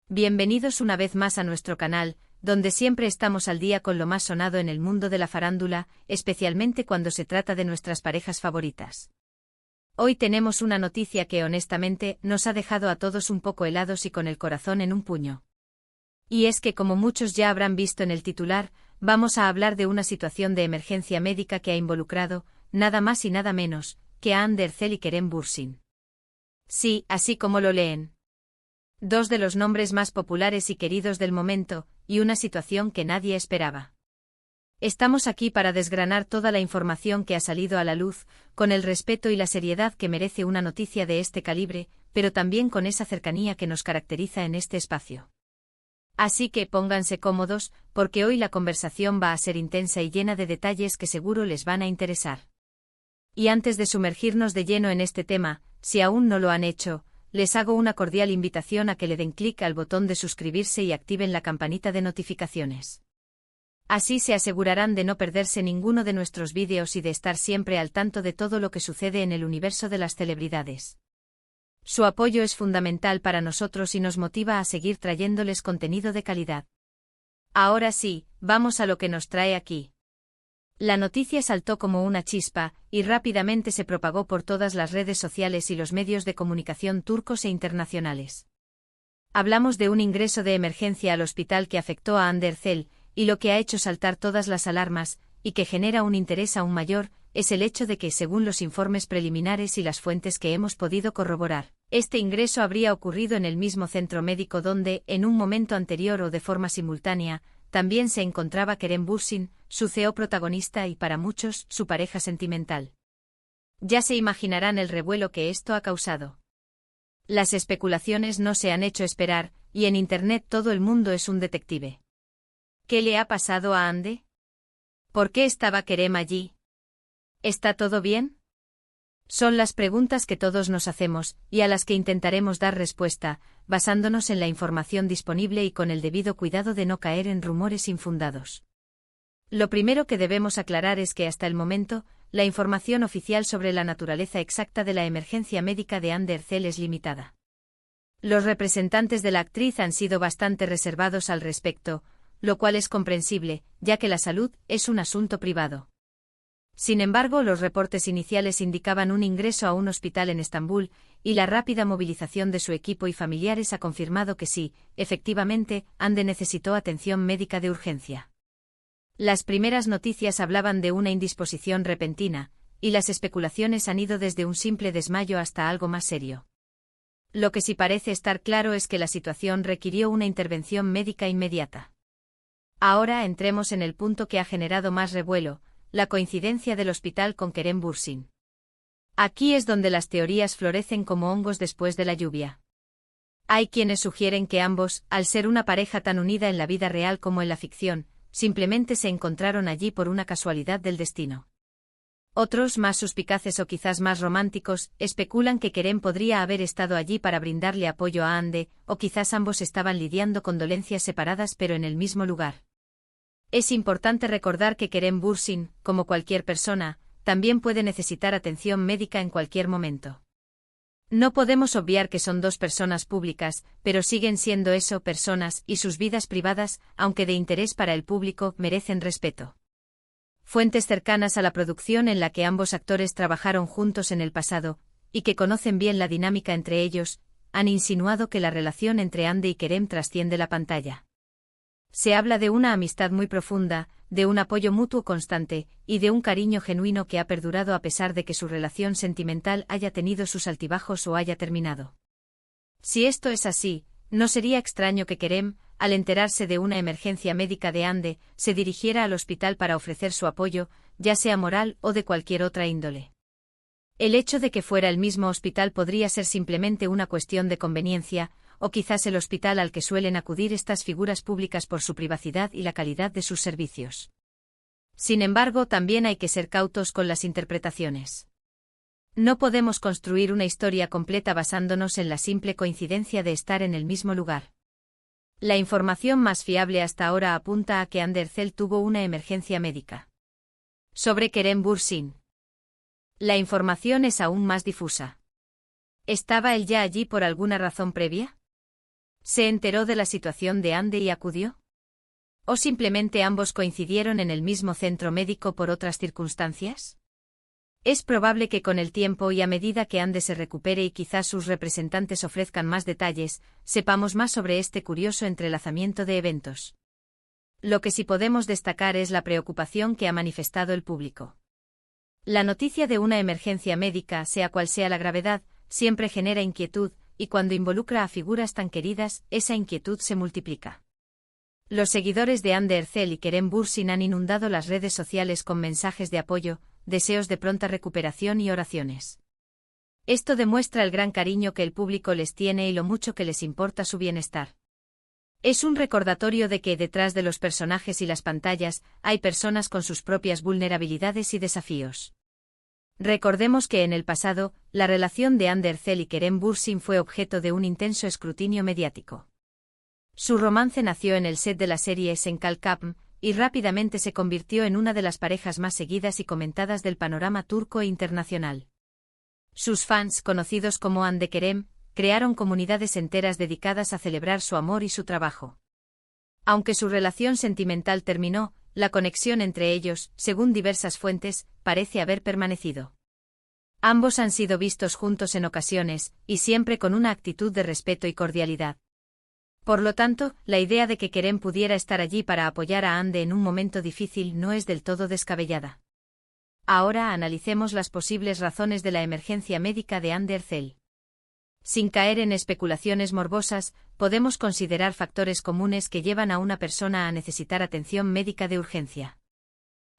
Bienvenidos una vez más a nuestro canal, donde siempre estamos al día con lo más sonado en el mundo de la farándula, especialmente cuando se trata de nuestras parejas favoritas. Hoy tenemos una noticia que honestamente nos ha dejado a todos un poco helados y con el corazón en un puño. Y es que, como muchos ya habrán visto en el titular, vamos a hablar de una situación de emergencia médica que ha involucrado, nada más y nada menos, que a Ander Erzel y Kerem Bürsin. Sí, así como lo leen. Dos de los nombres más populares y queridos del momento, y una situación que nadie esperaba. Estamos aquí para desgranar toda la información que ha salido a la luz, con el respeto y la seriedad que merece una noticia de este calibre, pero también con esa cercanía que nos caracteriza en este espacio. Así que pónganse cómodos, porque hoy la conversación va a ser intensa y llena de detalles que seguro les van a interesar. Y antes de sumergirnos de lleno en este tema, si aún no lo han hecho, les hago una cordial invitación a que le den clic al botón de suscribirse y activen la campanita de notificaciones. Así se asegurarán de no perderse ninguno de nuestros vídeos y de estar siempre al tanto de todo lo que sucede en el universo de las celebridades. Su apoyo es fundamental para nosotros y nos motiva a seguir trayéndoles contenido de calidad. Ahora sí, vamos a lo que nos trae aquí. La noticia saltó como una chispa, y rápidamente se propagó por todas las redes sociales y los medios de comunicación turcos e internacionales. Hablamos de un ingreso de emergencia al hospital que afectó a Ander Erzel, y lo que ha hecho saltar todas las alarmas, y que genera un interés aún mayor, es el hecho de que, según los informes preliminares y las fuentes que hemos podido corroborar, este ingreso habría ocurrido en el mismo centro médico donde, en un momento anterior o de forma simultánea, también se encontraba Kerem Bürsin, su CEO protagonista y para muchos, su pareja sentimental. Ya se imaginarán el revuelo que esto ha causado. Las especulaciones no se han hecho esperar, y en Internet todo el mundo es un detective. ¿Qué le ha pasado a Ande? ¿Por qué estaba Kerem allí? ¿Está todo bien? Son las preguntas que todos nos hacemos, y a las que intentaremos dar respuesta, basándonos en la información disponible y con el debido cuidado de no caer en rumores infundados. Lo primero que debemos aclarar es que hasta el momento, la información oficial sobre la naturaleza exacta de la emergencia médica de Ander Erzel es limitada. Los representantes de la actriz han sido bastante reservados al respecto, lo cual es comprensible, ya que la salud es un asunto privado. Sin embargo, los reportes iniciales indicaban un ingreso a un hospital en Estambul, y la rápida movilización de su equipo y familiares ha confirmado que sí, efectivamente, Ande necesitó atención médica de urgencia. Las primeras noticias hablaban de una indisposición repentina, y las especulaciones han ido desde un simple desmayo hasta algo más serio. Lo que sí parece estar claro es que la situación requirió una intervención médica inmediata. Ahora entremos en el punto que ha generado más revuelo, la coincidencia del hospital con Kerem Bürsin. Aquí es donde las teorías florecen como hongos después de la lluvia. Hay quienes sugieren que ambos, al ser una pareja tan unida en la vida real como en la ficción, simplemente se encontraron allí por una casualidad del destino. Otros, más suspicaces o quizás más románticos, especulan que Kerem podría haber estado allí para brindarle apoyo a Ande, o quizás ambos estaban lidiando con dolencias separadas pero en el mismo lugar. Es importante recordar que Kerem Bürsin, como cualquier persona, también puede necesitar atención médica en cualquier momento. No podemos obviar que son dos personas públicas, pero siguen siendo eso, personas, y sus vidas privadas, aunque de interés para el público, merecen respeto. Fuentes cercanas a la producción en la que ambos actores trabajaron juntos en el pasado, y que conocen bien la dinámica entre ellos, han insinuado que la relación entre Ande y Kerem trasciende la pantalla. Se habla de una amistad muy profunda, de un apoyo mutuo constante, y de un cariño genuino que ha perdurado a pesar de que su relación sentimental haya tenido sus altibajos o haya terminado. Si esto es así, no sería extraño que Kerem, al enterarse de una emergencia médica de Ande, se dirigiera al hospital para ofrecer su apoyo, ya sea moral o de cualquier otra índole. El hecho de que fuera el mismo hospital podría ser simplemente una cuestión de conveniencia, o quizás el hospital al que suelen acudir estas figuras públicas por su privacidad y la calidad de sus servicios. Sin embargo, también hay que ser cautos con las interpretaciones. No podemos construir una historia completa basándonos en la simple coincidencia de estar en el mismo lugar. La información más fiable hasta ahora apunta a que Ander Erzel tuvo una emergencia médica. Sobre Kerem Bürsin. La información es aún más difusa. ¿Estaba él ya allí por alguna razón previa? ¿Se enteró de la situación de Ande y acudió? ¿O simplemente ambos coincidieron en el mismo centro médico por otras circunstancias? Es probable que con el tiempo y a medida que Ande se recupere y quizás sus representantes ofrezcan más detalles, sepamos más sobre este curioso entrelazamiento de eventos. Lo que sí podemos destacar es la preocupación que ha manifestado el público. La noticia de una emergencia médica, sea cual sea la gravedad, siempre genera inquietud, y cuando involucra a figuras tan queridas, esa inquietud se multiplica. Los seguidores de Ande Ercel y Kerem Bürsin han inundado las redes sociales con mensajes de apoyo, deseos de pronta recuperación y oraciones. Esto demuestra el gran cariño que el público les tiene y lo mucho que les importa su bienestar. Es un recordatorio de que detrás de los personajes y las pantallas hay personas con sus propias vulnerabilidades y desafíos. Recordemos que en el pasado, la relación de Ande Ercel y Kerem Bürsin fue objeto de un intenso escrutinio mediático. Su romance nació en el set de la serie Senkal Kapm, y rápidamente se convirtió en una de las parejas más seguidas y comentadas del panorama turco e internacional. Sus fans, conocidos como Hande Kerem, crearon comunidades enteras dedicadas a celebrar su amor y su trabajo. Aunque su relación sentimental terminó, la conexión entre ellos, según diversas fuentes, parece haber permanecido. Ambos han sido vistos juntos en ocasiones, y siempre con una actitud de respeto y cordialidad. Por lo tanto, la idea de que Kerem pudiera estar allí para apoyar a Hande en un momento difícil no es del todo descabellada. Ahora analicemos las posibles razones de la emergencia médica de Hande Ercel. Sin caer en especulaciones morbosas, podemos considerar factores comunes que llevan a una persona a necesitar atención médica de urgencia.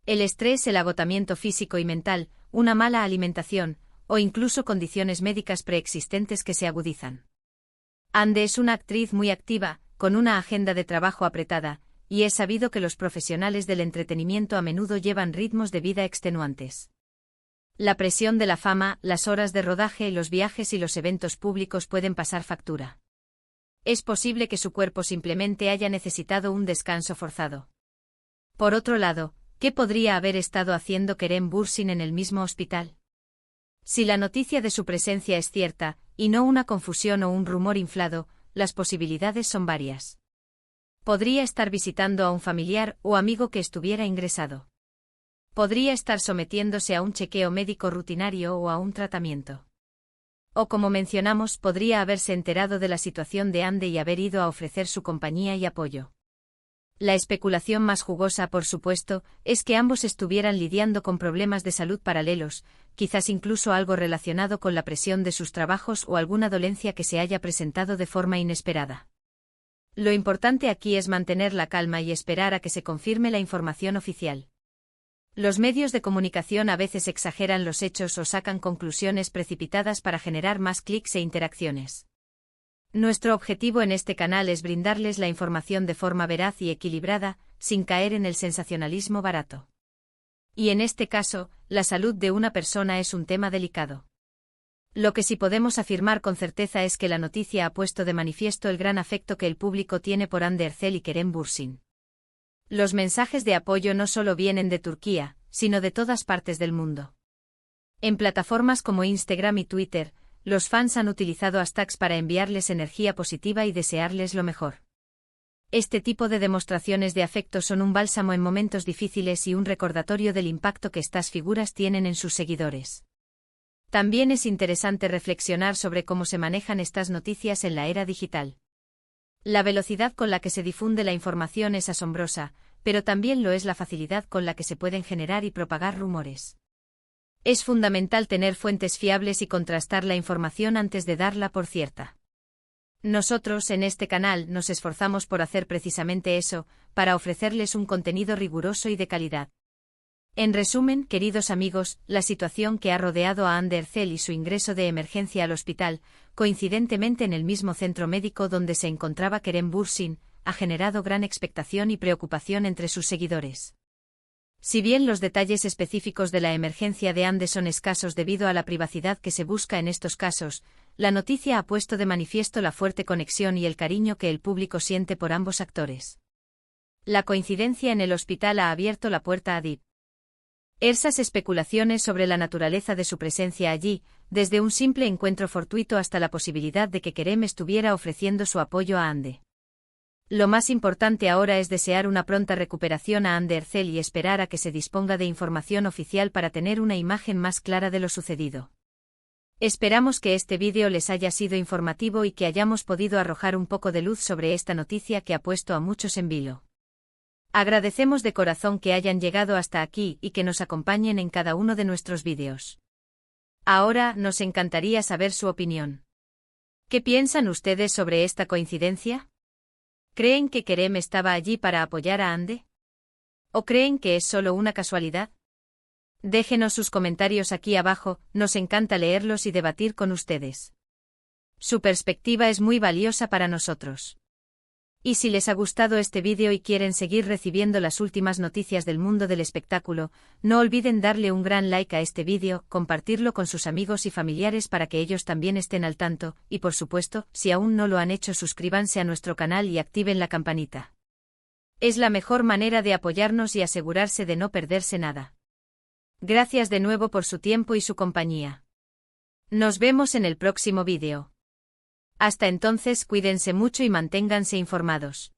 El estrés, el agotamiento físico y mental, una mala alimentación, o incluso condiciones médicas preexistentes que se agudizan. Hande es una actriz muy activa, con una agenda de trabajo apretada, y es sabido que los profesionales del entretenimiento a menudo llevan ritmos de vida extenuantes. La presión de la fama, las horas de rodaje, los viajes y los eventos públicos pueden pasar factura. Es posible que su cuerpo simplemente haya necesitado un descanso forzado. Por otro lado, ¿qué podría haber estado haciendo Kerem Bürsin en el mismo hospital? Si la noticia de su presencia es cierta, y no una confusión o un rumor inflado, las posibilidades son varias. Podría estar visitando a un familiar o amigo que estuviera ingresado. Podría estar sometiéndose a un chequeo médico rutinario o a un tratamiento. O como mencionamos, podría haberse enterado de la situación de Hande y haber ido a ofrecer su compañía y apoyo. La especulación más jugosa, por supuesto, es que ambos estuvieran lidiando con problemas de salud paralelos, quizás incluso algo relacionado con la presión de sus trabajos o alguna dolencia que se haya presentado de forma inesperada. Lo importante aquí es mantener la calma y esperar a que se confirme la información oficial. Los medios de comunicación a veces exageran los hechos o sacan conclusiones precipitadas para generar más clics e interacciones. Nuestro objetivo en este canal es brindarles la información de forma veraz y equilibrada, sin caer en el sensacionalismo barato. Y en este caso, la salud de una persona es un tema delicado. Lo que sí podemos afirmar con certeza es que la noticia ha puesto de manifiesto el gran afecto que el público tiene por Hande Ercel y Kerem Bürsin. Los mensajes de apoyo no solo vienen de Turquía, sino de todas partes del mundo. En plataformas como Instagram y Twitter, los fans han utilizado hashtags para enviarles energía positiva y desearles lo mejor. Este tipo de demostraciones de afecto son un bálsamo en momentos difíciles y un recordatorio del impacto que estas figuras tienen en sus seguidores. También es interesante reflexionar sobre cómo se manejan estas noticias en la era digital. La velocidad con la que se difunde la información es asombrosa, pero también lo es la facilidad con la que se pueden generar y propagar rumores. Es fundamental tener fuentes fiables y contrastar la información antes de darla por cierta. Nosotros en este canal nos esforzamos por hacer precisamente eso, para ofrecerles un contenido riguroso y de calidad. En resumen, queridos amigos, la situación que ha rodeado a Hande Ercel y su ingreso de emergencia al hospital, coincidentemente en el mismo centro médico donde se encontraba Kerem Bürsin, ha generado gran expectación y preocupación entre sus seguidores. Si bien los detalles específicos de la emergencia de Hande son escasos debido a la privacidad que se busca en estos casos, la noticia ha puesto de manifiesto la fuerte conexión y el cariño que el público siente por ambos actores. La coincidencia en el hospital ha abierto la puerta a diversas especulaciones sobre la naturaleza de su presencia allí, desde un simple encuentro fortuito hasta la posibilidad de que Kerem estuviera ofreciendo su apoyo a Ande. Lo más importante ahora es desear una pronta recuperación a Ande Ercel y esperar a que se disponga de información oficial para tener una imagen más clara de lo sucedido. Esperamos que este vídeo les haya sido informativo y que hayamos podido arrojar un poco de luz sobre esta noticia que ha puesto a muchos en vilo. Agradecemos de corazón que hayan llegado hasta aquí y que nos acompañen en cada uno de nuestros vídeos. Ahora nos encantaría saber su opinión. ¿Qué piensan ustedes sobre esta coincidencia? ¿Creen que Kerem estaba allí para apoyar a Ande? ¿O creen que es solo una casualidad? Déjenos sus comentarios aquí abajo, nos encanta leerlos y debatir con ustedes. Su perspectiva es muy valiosa para nosotros. Y si les ha gustado este vídeo y quieren seguir recibiendo las últimas noticias del mundo del espectáculo, no olviden darle un gran like a este vídeo, compartirlo con sus amigos y familiares para que ellos también estén al tanto, y por supuesto, si aún no lo han hecho, suscríbanse a nuestro canal y activen la campanita. Es la mejor manera de apoyarnos y asegurarse de no perderse nada. Gracias de nuevo por su tiempo y su compañía. Nos vemos en el próximo vídeo. Hasta entonces, cuídense mucho y manténganse informados.